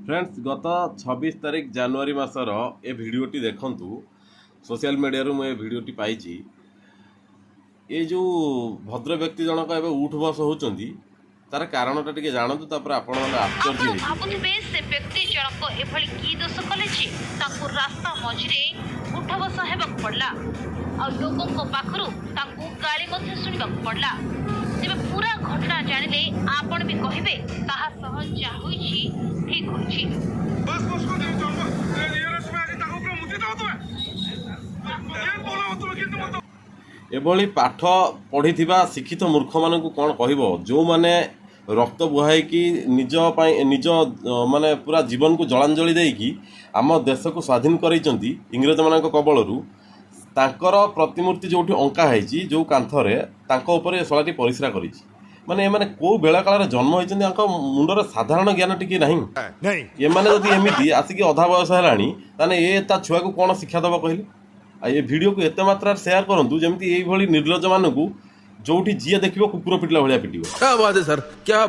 Friends गत 26 तारीख जनवरी मासर ए भिडटी देखु सोशल मीडिया मुझे भिडटी पाई ये जो भद्र व्यक्ति जनक एवं उठ बस होती तार कारणटा टिके जानतु तापर आपण माने आश्चर्य हे भाबुथिबे से व्यक्ति जनक एभली की दोष कले जे ताकू रास्ता मझिरे उठ बस हेबाक पड़ला आ लोगों को पाखरु ताकू गाली मध्ये सुनिबाक पड़ला। जेबे पूरा घटना जानिले आपण भी कहिबे ताहा सह जा होईची ठीक होईची। बस बस को दे तो ये रस में आके ताको पूरा मुझे दो तो ये बोलो तुम किंतु मत एभली पाठ पढ़ी शिक्षित मूर्ख मान कौन कह जो माने रक्त बुहाई निज निज माने पूरा जीवन को जलांजलि देकी आम देश को स्वाधीन कर इंग्रेज मान कबलू तांकर प्रतिमूर्ति जो अंका है जो कांथरे तांको शलाटी परिश्रा कर माने माने को बेला काल जन्म होती मुंडर साधारण ज्ञान टी ना ये मैंने जब एमती आसिक अधा बयस है ये छुआ को कौन शिक्षा दबा कहले ये वीडियो को एत मात्रा शेयर करूँ जमी ये निर्लज मानू जो जी देखो कुकुर पिटला भाया पिट। क्या बात है सर, क्या